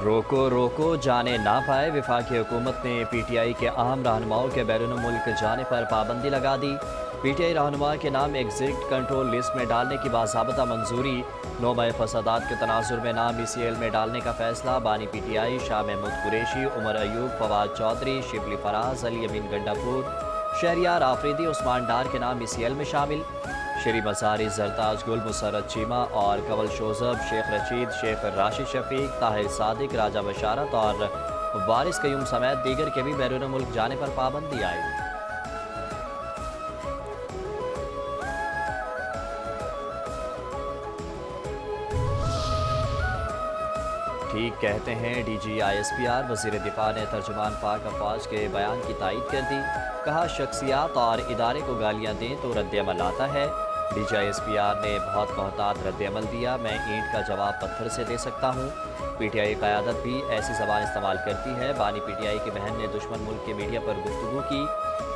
रोको रोको जाने ना पाए। वफाकी हुकूमत ने PTI के अहम रहनुमाओं के बैरून मुल्क जाने पर पाबंदी लगा दी। PTI रहनुमा के नाम एग्जिट कंट्रोल लिस्ट में डालने की बाज़ाबता मंजूरी। नौबे फसादात के तनाजुर में नाम ECL में डालने का फैसला। बानी PTI शाह महमूद कुरैशी, उमर अयूब, फवाद चौधरी, शिबली फराज, अली अमीन गंडापुर, शहरियार आफरीदी, उस्मान डार के नाम ECL में शामिल। शरी मसारी, जरताज गुल, मुसरत चीमा और कवल शोजब, शेख रशीद, शेख राशिद शफीक, ताहिर सादिक, राजा बशारत और वारिस कयूम समेत दीगर के भी बैरून मुल्क जाने पर पाबंदी आई। ठीक कहते हैं DG ISPR। वज़ीर दिफा ने तर्जुमान पाक अफवाज के बयान की तायीद कर दी। कहा शख्सियात और इदारे को गालियाँ दें तो रद्द-ए-अमल आता है। DG ISPR ने बहुत मोहतात रद्द-ए-अमल दिया। मैं ईंट का जवाब पत्थर से दे सकता हूँ। PTI क़यादत भी ऐसी ज़बान इस्तेमाल करती है। बानी PTI की बहन ने दुश्मन मुल्क के मीडिया पर गुफ्तगू की।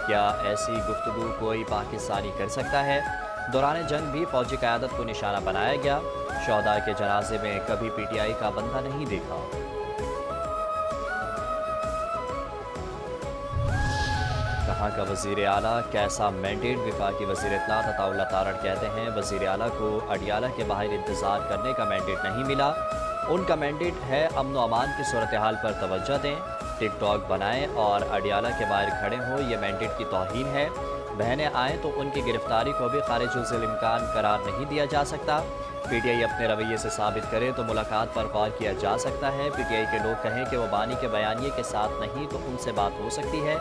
क्या ऐसी गुफ्तगू कोई पाकिस्तानी कर सकता है? दौरान जंग भी फ़ौजी क़यादत को निशाना बनाया गया। शहदा के जनाजे में कभी PTI का बंदा नहीं देखा। कहाँ का वज़ीर आला, कैसा मैंडेट? वफाकी वज़ीर इत्तलात अताउल्लाह तारड़ कहते हैं वज़ीर आला को अडियाला के बाहर इंतज़ार करने का मैंडेट नहीं मिला। उनका मैंडेट है अमन व अमान की सूरत हाल पर तवज्जो दें, टिकटॉक बनाएं और अडियाला के बाहर खड़े हों। यह मैंडेट की तौहीन है। बहनें आएँ तो उनकी गिरफ्तारी को भी खारिजुल इम्कान करार नहीं दिया जा सकता। PTI अपने रवैये से साबित करे तो मुलाकात पर गौर किया जा सकता है। PTI के लोग कहें कि वो बानी के बयानिए के साथ नहीं तो उनसे बात हो सकती है।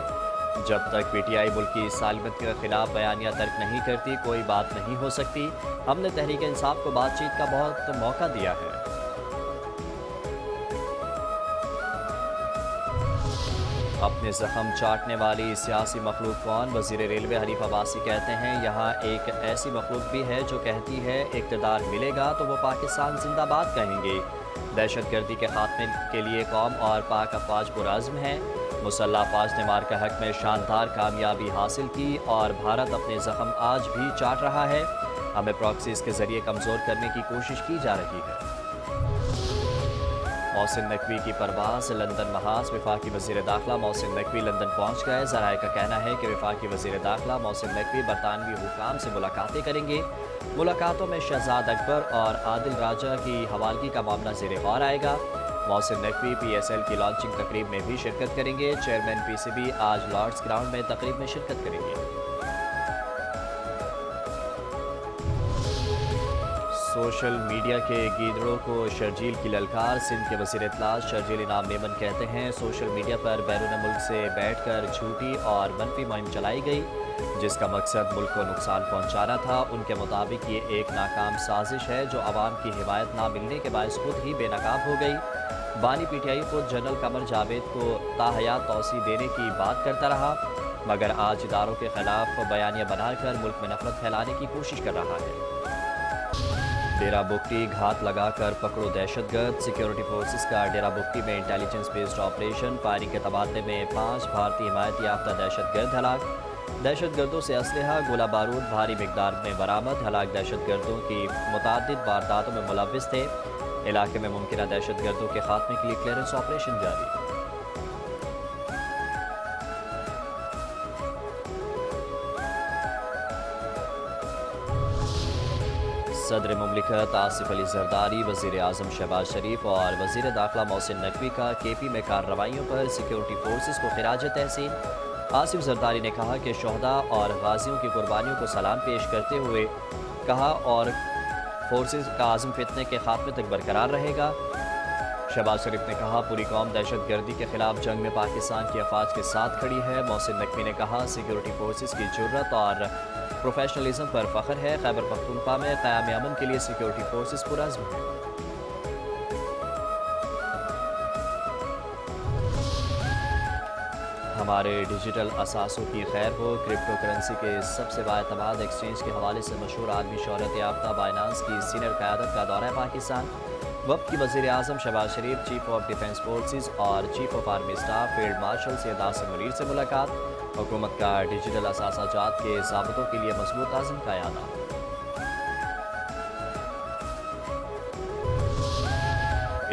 जब तक PTI मुल्क की सालमत के खिलाफ बयानिया तर्क नहीं करती कोई बात नहीं हो सकती। हमने तहरीक इंसाफ को बातचीत का बहुत मौका दिया है। अपने जख्म चाटने वाली सियासी मखलूक कौन? वज़ीर रेलवे हनीफ अब्बासी कहते हैं यहाँ एक ऐसी मखलूक भी है जो कहती है इक़्तिदार मिलेगा तो वो पाकिस्तान जिंदाबाद कहेंगे। दहशतगर्दी के खात्मे के लिए कौम और पाक अफवाज पुरअज़्म है। मुसल्लह अफवाज ने मार्का हक में शानदार कामयाबी हासिल की और भारत अपने जख्म आज भी चाट रहा है। हमें प्रॉक्सीज के जरिए कमज़ोर करने की कोशिश की जा रही है। मोहसिन नकवी की परवाज़ लंदन महाज। वफाकी वज़ीर दाखिला मोहसिन नकवी लंदन पहुँच गए। ज़राए का कहना है कि वफाकी वज़ीर दाखिला मोहसिन नकवी बरतानवी हुकाम से मुलाकातें करेंगे। मुलाकातों में शहजाद अकबर और आदिल राजा की हवालगी का मामला ज़ेर गौर आएगा। मोहसिन नकवी PSL की लॉन्चिंग तकरीब में भी शिरकत करेंगे। चेयरमैन PCB आज लॉर्ड्स ग्राउंड में तकरीब में शिरकत करेंगे। सोशल मीडिया के गीदड़ों को शर्जील की ललकार। सिंध के वज़ीर इत्तलात शर्जील इनाम मेमन कहते हैं सोशल मीडिया पर बैरून मुल्क से बैठकर झूठी और मनफी मुहिम चलाई गई जिसका मकसद मुल्क को नुकसान पहुंचाना था। उनके मुताबिक ये एक नाकाम साजिश है जो आवाम की हिमायत ना मिलने के बायस खुद ही बेनकाब हो गई। बानी PTI खुद जनरल कमर जावेद को ताहयात तौसी देने की बात करता रहा मगर आज इदारों के खिलाफ बयानिया बनाकर मुल्क में नफरत फैलाने की कोशिश कर रहा है। डेरा बुगटी घात लगाकर पकड़ो दहशतगर्द। सिक्योरिटी फोर्सेस का डेरा बुगटी में इंटेलिजेंस बेस्ड ऑपरेशन। फायरिंग के तबादले में 5 भारतीय हिमायत याफ्ता दहशतगर्द हलाक। दहशतगर्दों से असलहा गोला बारूद भारी मिकदार में बरामद। हलाक दहशतगर्दों की मुतादिद वारदातों में मुलव्विस थे। इलाके में मुमकिन दहशतगर्दों के खात्मे के लिए क्लियरेंस ऑपरेशन जारी। सदर मुमलिकत आसिफ अली जरदारी, वज़ीर आज़म शहबाज शरीफ और वज़ीर दाखिला मोहसिन नकवी का KP में कार्रवाइयों पर सिक्योरिटी फोर्सेस को खिराज तहसीन। आसिफ जरदारी ने कहा कि शहदा और गाजियों की कुर्बानियों को सलाम पेश करते हुए कहा और फोर्सेस का आज़म फितने के खात्मे तक बरकरार रहेगा। शहबाज शरीफ ने कहा पूरी कौम दहशतगर्दी के खिलाफ जंग में पाकिस्तान की अफवाज के साथ खड़ी है। मोहसिन नकवी ने कहा सिक्योरिटी फोर्सेस की जुर्रत और प्रोफेशनलिज्म पर फ़ख्र है। खैबर पख्तूनख्वा में क़याम अमन के लिए सिक्योरिटी फोर्सेस पुरअज़्म है। हमारे डिजिटल असासों की खैर हो। क्रिप्टो करेंसी के सबसे बाएतमाद एक्सचेंज के हवाले से मशहूर आदमी शोहरत याफ्ता बाइनांस की सीनियर क़यादत का दौरा पाकिस्तान। वक्त की वज़ीर आज़म शहबाज शरीफ, चीफ ऑफ डिफेंस फोर्सेस और chief of army staff field marshal Syed Asim Munir से मुलाकात। हुकूमत का डिजिटल असासाजात के ज़ाब्तों के लिए मजबूत आज़म का यादा।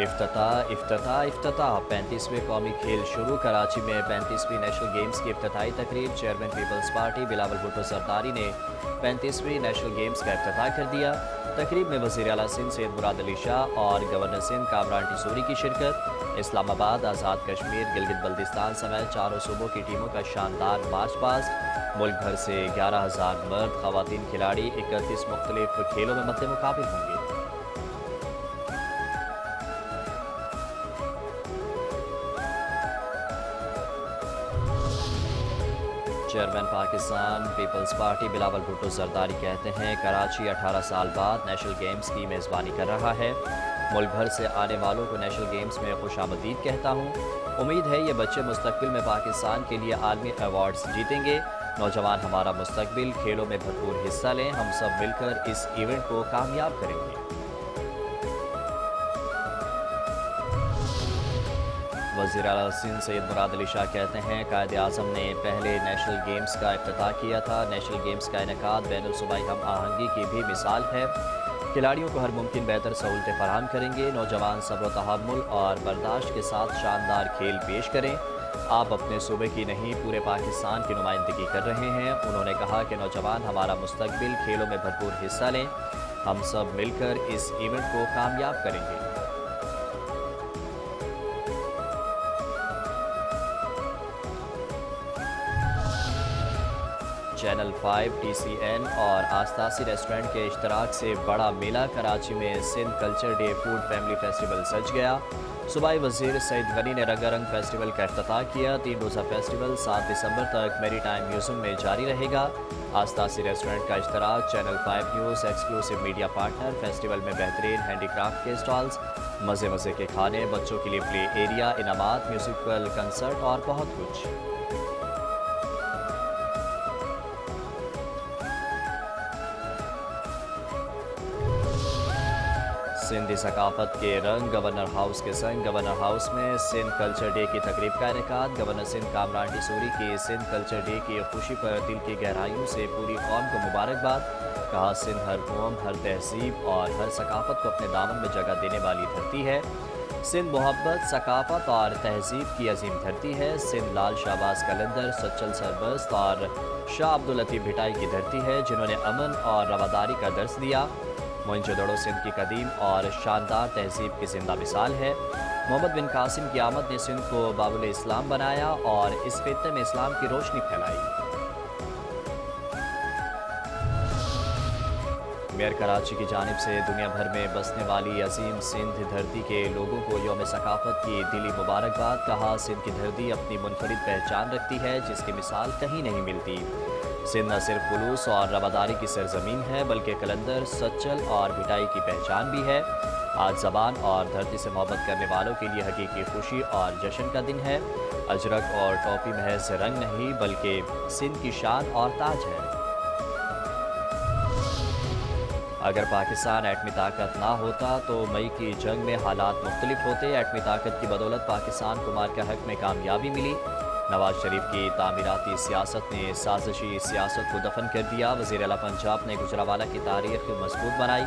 इफ्तिताह इफ्तिताह इफ्तिताह 35वें कौमी खेल शुरू। कराची में 35वीं नेशनल गेम्स की इफ्तिताई तकरीब। Chairman people's party Bilawal Bhutto Zardari ने 35वीं नेशनल गेम्स का इफ्तिताह कर दिया। तकरीब में वज़ीर आला सिंध सैयद मुराद अली शाह और गवर्नर सिंध कामरान टिसूरी की शिरकत। इस्लामाबाद, आज़ाद कश्मीर, गिलगित बल्तिस्तान समेत चारों सूबों की टीमों का शानदार मार्च पास्ट। मुल्क भर से 11,000 मर्द ख़वातीन खिलाड़ी 31 मुख्तलिफ खेलों में मद्दे मुकाबिल होंगे। Chairman Pakistan peoples party Bilawal Bhutto Zardari कहते हैं, कराची 18 साल बाद नेशनल गेम्स की मेज़बानी कर रहा है। मुल्क भर से आने वालों को नेशनल गेम्स में खुशामदीद कहता हूँ। उम्मीद है ये बच्चे मुस्तकबिल में पाकिस्तान के लिए आलमी अवार्ड्स जीतेंगे। नौजवान हमारा मुस्तकबिल, खेलों में भरपूर हिस्सा लें। हम सब मिलकर इस इवेंट को कामयाब करेंगे। वज़ीर आला सिंध सैयद मुराद अली शाह कहते हैं, कायद आज़म ने पहले नेशनल गेम्स का इफ्तिताह किया था। नेशनल गेम्स का इनेकाद बैनुल सूबाई हम आहंगी की भी मिसाल है। खिलाड़ियों को हर मुमकिन बेहतर सहूलतें फराहम करेंगे। नौजवान सब्र तहम्मुल और बर्दाश्त के साथ शानदार खेल पेश करें। आप अपने सूबे की नहीं पूरे पाकिस्तान की नुमाइंदगी कर रहे हैं। उन्होंने कहा कि नौजवान हमारा मुस्तकबिल, खेलों में भरपूर हिस्सा लें। हम सब मिलकर इस इवेंट को कामयाब करेंगे। चैनल 5, TCN और आस्तासी रेस्टोरेंट के इश्तराक से बड़ा मेला। कराची में Sindh culture day food family festival सज गया। सूबाई वज़ीर सईद गनी ने रंगारंग फेस्टिवल का इफ्तिताह किया। 3 रोज़ा फेस्टिवल 7 दिसंबर तक मेरी टाइम म्यूजियम में जारी रहेगा। आस्तासी रेस्टोरेंट का इश्तराक। Channel 5 news exclusive media partner. Festival में बेहतरीन हैंडीक्राफ्ट के स्टॉल्स, मज़े मज़े के खाने, बच्चों के लिए प्ले एरिया, इनामात, म्यूजिकल कंसर्ट और बहुत कुछ। सिंधी सकाफत के रंग गवर्नर हाउस के संग। गवर्नर हाउस में सिंध कल्चर डे की तकरीब का इनेकाद। गवर्नर सिंध कामरान टिसूरी की सिंध कल्चर डे की खुशी पर दिल की गहराइयों से पूरी कौम को मुबारकबाद। कहा, सिंध हर कौम, हर तहजीब और हर सकाफत को अपने दामन में जगह देने वाली धरती है। सिंध मोहब्बत, सकाफत और तहजीब की अजीम धरती है। सिंध लाल शाहबाज कलंदर, सच्चल सरबस्त और शाह अब्दुल लतीफ़ भिटाई की धरती है, जिन्होंने अमन और रवादारी का दर्स दिया। मोइंजोदड़ो सिंध की कदीम और शानदार तहजीब की जिंदा मिसाल है। मोहम्मद बिन कासिम की आमद ने सिंध को बाबुल इस्लाम बनाया और इस खित्ते में इस्लाम की रोशनी फैलाई। मेयर कराची की जानिब से दुनिया भर में बसने वाली अजीम सिंध धरती के लोगों को यौम सकाफत की दिली मुबारकबाद। कहा, सिंध की धरती अपनी मुनफरिद पहचान रखती है, जिसकी मिसाल कहीं नहीं मिलती। सिंध न सिर्फ खुलूस और रवादारी की सरजमीन है, बल्कि कलंदर, सच्चल और भिटाई की पहचान भी है। आज ज़बान और धरती से मोहब्बत करने वालों के लिए हकीकी खुशी और जश्न का दिन है। अजरक और टोपी महज रंग नहीं, बल्कि सिंध की शान और ताज है। अगर पाकिस्तान एटमी ताकत ना होता तो मई की जंग में हालात मुख्तलिफ होते। एटमी ताकत की बदौलत पाकिस्तान को मार के हक में कामयाबी मिली। नवाज शरीफ की तामीराती सियासत ने साजिशी सियासत को दफन कर दिया। वज़ीर आला पंजाब ने गुजरावाला की तारीख मजबूत बनाई।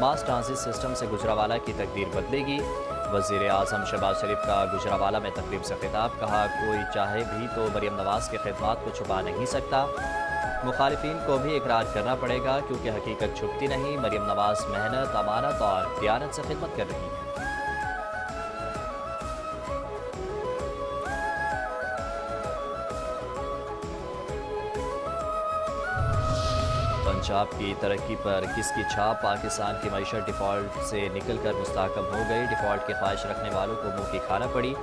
मास ट्रांजिट सिस्टम से गुजरावाला की तकदीर बदलेगी। वज़ीर आज़म शहबाज शरीफ का गुजरावाला में तकरीब से खिताब। कहा, कोई चाहे भी तो मरियम नवाज़ की खिदमत को छुपा नहीं सकता। मुखालिफिन को भी इकरार करना पड़ेगा, क्योंकि हकीकत छुपती नहीं। मरियम नवाज़ मेहनत, अमानत और दियानत से खिदमत कर रही है। पंजाब की तरक्की पर किसकी छाप। पाकिस्तान की मईशत डिफ़ॉल्ट से निकल कर मुस्तहकम हो गई। डिफ़ॉल्ट की ख्वाहिश रखने वालों को मुँह की खाना पड़ी।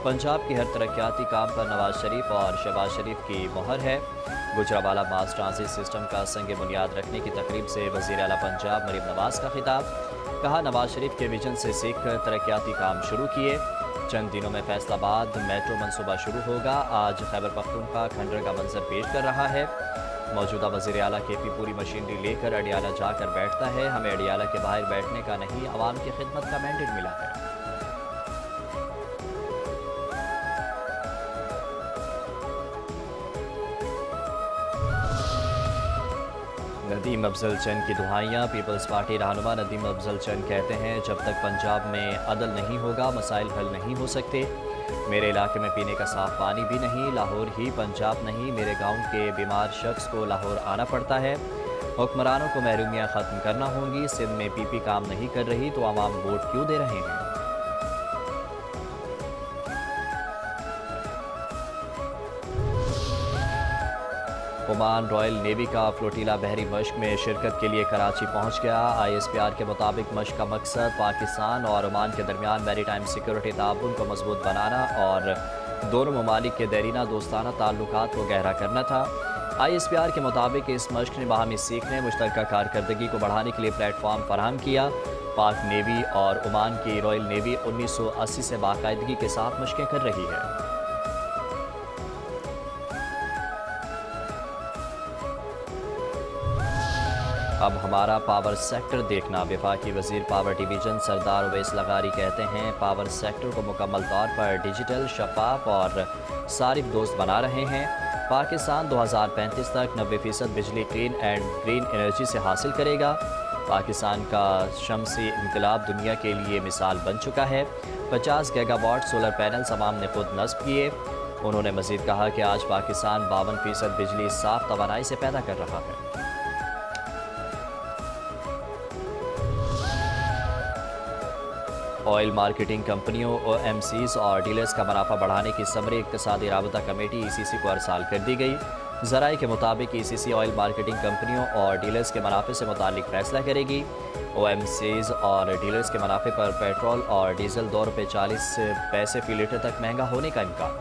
पंजाब की हर तरक्याती काम पर नवाज शरीफ और शहबाज शरीफ की मोहर है। गुजरावाला मास ट्रांजिट सिस्टम का संग बुनियाद रखने की तकरीब से वज़ीर आला पंजाब मरियम नवाज़ का खिताब। कहा, नवाज शरीफ के विजन से सीख कर तरक्याती काम शुरू किए। चंद दिनों में फैसलाबाद मेट्रो मनसूबा शुरू होगा। आज खैबर पख्तूनख्वा खंडर का मंजर पेश कर रहा है। मौजूदा वज़ीर आला के पी पूरी मशीनरी लेकर अडियाला जाकर बैठता है। हमें अडियाला के बाहर बैठने का नहीं, आवाम की खिदमत का मैंडेट मिला है। ندیم افضل چند کی دہائیاں۔ پیپلز پارٹی رہنما ندیم افضل چند کہتے ہیں جب تک پنجاب میں عدل نہیں ہوگا مسائل حل نہیں ہو سکتے۔ میرے علاقے میں پینے کا صاف پانی بھی نہیں، لاہور ہی پنجاب نہیں، میرے گاؤں کے بیمار شخص کو لاہور آنا پڑتا ہے۔ حکمرانوں کو محرومیاں ختم کرنا ہوں گی۔ سندھ میں پی پی کام نہیں کر رہی تو عوام ووٹ کیوں دے رہے ہیں؟ عمان رائل نیوی کا فلوٹیلا بحری مشق میں شرکت کے لیے کراچی پہنچ گیا۔ آئی ایس پی آر کے مطابق مشق کا مقصد پاکستان اور عمان کے درمیان میری ٹائم سیکورٹی تعاون کو مضبوط بنانا اور دونوں ممالک کے دیرینہ دوستانہ تعلقات کو گہرا کرنا تھا۔ آئی ایس پی آر کے مطابق اس مشق نے باہمی سیکھنے، مشترکہ کارکردگی کو بڑھانے کے لیے پلیٹ فارم فراہم کیا۔ پاک نیوی اور عمان کی رائل نیوی 1980 سے باقاعدگی کے ساتھ مشقیں کر رہی ہے۔ اب ہمارا پاور سیکٹر دیکھنا۔ وفاقی وزیر پاور ڈویژن سردار اویس لغاری کہتے ہیں پاور سیکٹر کو مکمل طور پر ڈیجیٹل، شفاف اور صارف دوست بنا رہے ہیں۔ پاکستان 2035 تک 90% بجلی کلین اینڈ گرین انرجی سے حاصل کرے گا۔ پاکستان کا شمسی انقلاب دنیا کے لیے مثال بن چکا ہے۔ 50 گیگا واٹ سولر پینلز عوام نے خود نصب کیے۔ انہوں نے مزید کہا کہ آج پاکستان 52% بجلی صاف توانائی سے پیدا کر رہا ہے۔ آئل مارکیٹنگ کمپنیوں، او ایم سیز اور ڈیلرز کا منافع بڑھانے کی سمری اقتصادی رابطہ کمیٹی ای سی سی کو ارسال کر دی گئی۔ ذرائع کے مطابق ای سی سی آئل مارکیٹنگ کمپنیوں اور ڈیلرز کے منافع سے متعلق فیصلہ کرے گی۔ او ایم سیز اور ڈیلرز کے منافع پر پیٹرول اور ڈیزل 2 روپے 40 پیسے فی لیٹر تک مہنگا ہونے کا امکان۔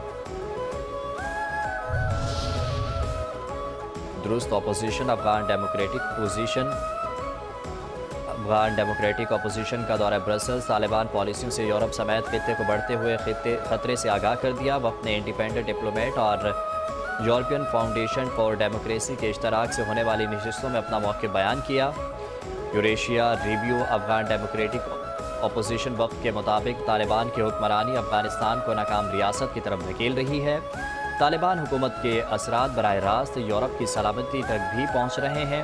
درست اپوزیشن افغان ڈیموکریٹک اپوزیشن کا دورہ برسلز، طالبان پالیسیوں سے یورپ سمیت خطے کو بڑھتے ہوئے خطرے سے آگاہ کر دیا۔ وفد نے انڈیپینڈنٹ ڈپلومیٹ اور یورپین فاؤنڈیشن فار ڈیموکریسی کے اشتراک سے ہونے والی نشستوں میں اپنا موقف بیان کیا۔ Eurasia review Afghan democratic opposition وفد کے مطابق طالبان کی حکمرانی افغانستان کو ناکام ریاست کی طرف دھکیل رہی ہے۔ طالبان حکومت کے اثرات براہ راست یورپ کی سلامتی تک بھی پہنچ رہے ہیں۔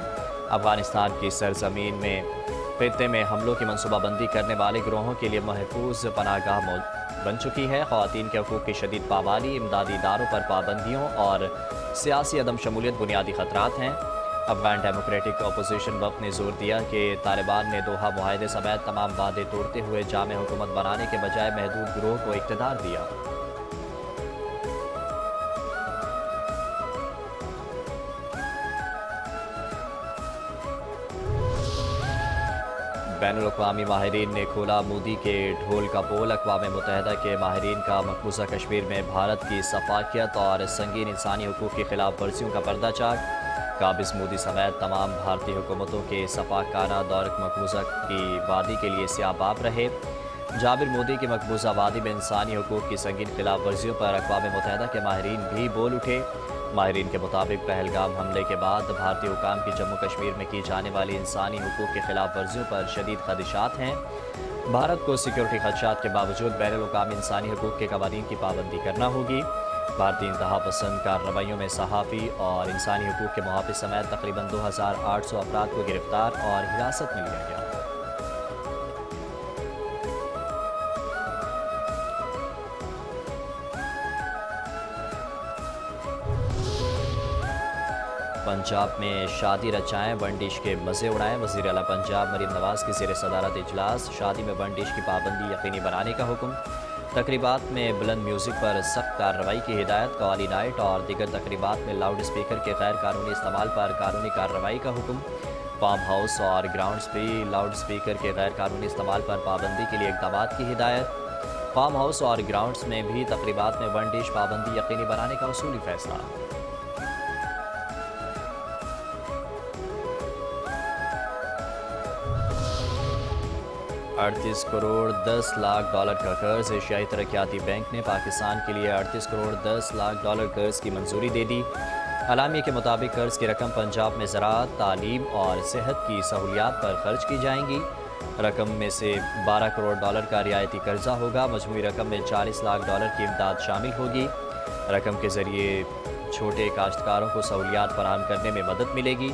افغانستان کی سرزمین میں خطے میں حملوں کی منصوبہ بندی کرنے والے گروہوں کے لیے محفوظ پناہ گاہ بن چکی ہے۔ خواتین کے حقوق کی شدید پامالی، امدادی اداروں پر پابندیوں اور سیاسی عدم شمولیت بنیادی خطرات ہیں۔ افغان ڈیموکریٹک اپوزیشن وفد نے زور دیا کہ طالبان نے دوحہ معاہدے سمیت تمام وعدے توڑتے ہوئے جامع حکومت بنانے کے بجائے محدود گروہ کو اقتدار دیا۔ بین الاقوامی ماہرین نے کھولا مودی کے ڈھول کا پول۔ اقوام متحدہ کے ماہرین کا مقبوضہ کشمیر میں بھارت کی سفاکیت اور سنگین انسانی حقوق کی خلاف ورزیوں کا پردہ چاک۔ قابض مودی سمیت تمام بھارتی حکومتوں کے سفاکانہ دور مقبوضہ کی وادی کے لیے سیاہ باب رہے۔ جابر مودی کی مقبوضہ وادی میں انسانی حقوق کی سنگین خلاف ورزیوں پر اقوام متحدہ کے ماہرین بھی بول اٹھے۔ ماہرین کے مطابق پہلگام حملے کے بعد بھارتی حکام کی جموں کشمیر میں کی جانے والی انسانی حقوق کی خلاف ورزیوں پر شدید خدشات ہیں۔ بھارت کو سیکیورٹی خدشات کے باوجود بین الاقوامی انسانی حقوق کے قوانین کی پابندی کرنا ہوگی۔ بھارتی انتہا پسند کارروائیوں میں صحافی اور انسانی حقوق کے محافظ سمیت تقریباً 2800 افراد کو گرفتار اور حراست میں لیا گیا۔ پنجاب میں شادی رچائیں، ون ڈش کے مزے اڑائیں۔ وزیر اعلیٰ پنجاب مریم نواز کی زیر صدارت اجلاس۔ شادی میں ون ڈش کی پابندی یقینی بنانے کا حکم۔ تقریبات میں بلند میوزک پر سخت کارروائی کی ہدایت۔ قوالی نائٹ اور دیگر تقریبات میں لاؤڈ اسپیکر کے غیر قانونی استعمال پر قانونی کارروائی کا حکم۔ فارم ہاؤس اور گراؤنڈز بھی لاؤڈ اسپیکر کے غیر قانونی استعمال پر پابندی کے لیے اقدامات کی ہدایت۔ فارم ہاؤس اور گراؤنڈز میں بھی تقریبات میں ون ڈش پابندی یقینی بنانے کا اصولی فیصلہ۔ 38 کروڑ 10 لاکھ ڈالر کا قرض۔ ایشیائی ترقیاتی بینک نے پاکستان کے لیے 38 کروڑ 10 لاکھ ڈالر قرض کی منظوری دے دی۔ اعلامیے کے مطابق قرض کی رقم پنجاب میں زراعت، تعلیم اور صحت کی سہولیات پر خرچ کی جائیں گی۔ رقم میں سے 12 کروڑ ڈالر کا رعایتی قرضہ ہوگا۔ مجموعی رقم میں 40 لاکھ ڈالر کی امداد شامل ہوگی۔ رقم کے ذریعے چھوٹے کاشتکاروں کو سہولیات فراہم کرنے میں مدد ملے گی۔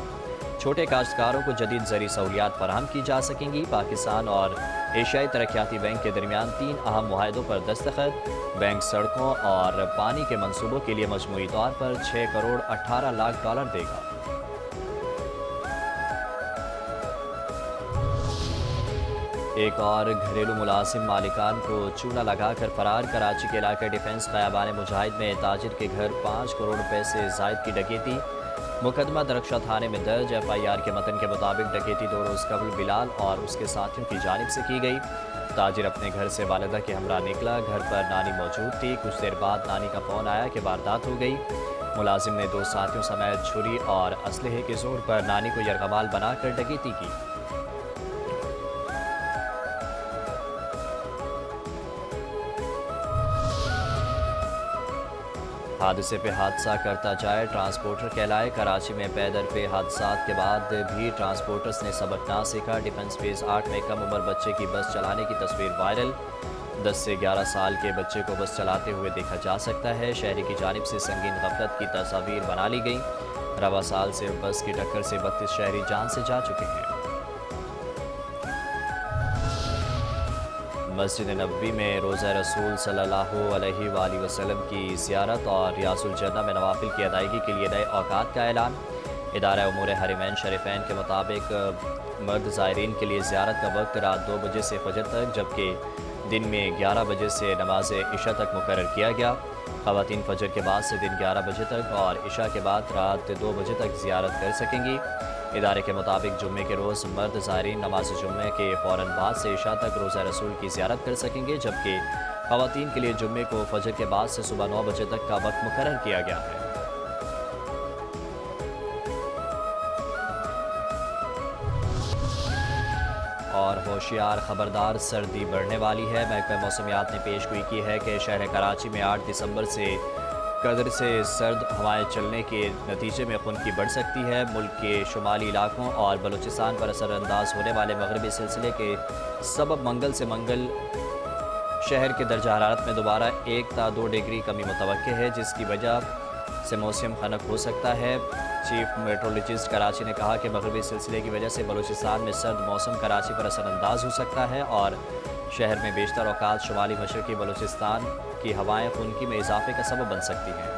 छोटे काश्तकारों को जदीद ज़री सहूलियात फराहम की जा सकेंगी। पाकिस्तान और एशियाई तरक्याती बैंक के दरमियान 3 अहम मुआहदों पर दस्तखत। बैंक सड़कों और पानी के मंसूबों के लिए मजमूई तौर पर 6 करोड़ 18 लाख डॉलर देगा। एक और घरेलू मुलाजिम मालिकान को चूना लगाकर फरार। कराची के इलाके डिफेंस खयाबान मुजाहिद में ताजिर के घर 5 करोड़ रुपए से जायद की डकैती। मुकदमा दरख्शा थाने में दर्ज। FIR के मतन के मुताबिक डकैती 2 रोज़ कबल बिलाल और उसके साथियों की जानिब से की गई। ताजिर अपने घर से वालिदा के हमरा निकला। घर पर नानी मौजूद थी। कुछ देर बाद नानी का फ़ोन आया कि वारदात हो गई। मुलाजिम ने 2 साथियों समेत छुरी और असलहे के जोर पर नानी को यरगमाल बनाकर डकैती की। हादसे पे हादसा करता जाए ट्रांसपोर्टर कहलाए। कराची में पैदल पे हादसात के बाद भी ट्रांसपोर्टर्स ने सबक ना सीखा। डिफेंस फेज़ 8 में कम उम्र बच्चे की बस चलाने की तस्वीर वायरल। 10 से 11 साल के बच्चे को बस चलाते हुए देखा जा सकता है। शहरी की जानिब से संगीन गफलत की तस्वीर बना ली गई। रवा साल से बस की टक्कर से 32 शहरी जान से जा चुके हैं। मस्जिद नबवी में रोज़ा रसूल सल्लल्लाहु अलैहि वसल्लम की ज़ियारत और रियाजुल जन्नह में नवाफिल की अदायगी के लिए नए औकात का ऐलान। इदारा उमूर हरमैन शरीफैन के मुताबिक मर्द ज़ायरीन के लिए ज़ियारत का वक्त रात 2 बजे से फजर तक, जबकि दिन में 11 बजे से नमाज इशा तक मुकर्रर किया गया। ख़वातीन फजर के बाद से दिन 11 बजे तक और इशा के बाद रात 2 बजे तक ज़ियारत कर सकेंगी। इदारे के मुताबिक जुम्मे के रोज़ मर्द ज़ायरीन नमाज जुम्मे के फ़ौरन बाद से इशा तक रोज़ा रसूल की ज़ियारत कर सकेंगे, जबकि ख़वातीन के लिए जुम्मे को फजर के बाद से सुबह 9 बजे तक का वक्त मुकर्रर किया गया है। और होशियार खबरदार, सर्दी बढ़ने वाली है। महकमा मौसमियात ने पेशगोई की है कि शहर कराची में 8 दिसंबर से कदर से सर्द हवाएं चलने के नतीजे में खुनकी बढ़ सकती है। मुल्क के शुमाली इलाकों और बलूचिस्तान पर असरअंदाज होने वाले मगरबी सिलसिले के सबब मंगल से मंगल शहर के दर्जा हरारत में दोबारा 1 ता 2 डिग्री कमी मुतवक्के है, जिसकी वजह से मौसम खनक हो सकता है। चीफ मेट्रोलॉजिस्ट कराची ने कहा कि मगरबी सिलसिले की वजह से बलूचिस्तान में सर्द मौसम कराची पर असरअंदाज हो सकता है और शहर में बेशतर औकात शुमाली मशरकी बलूचिस्तान की हवाएं खुनकी में इजाफे का सबब बन सकती हैं।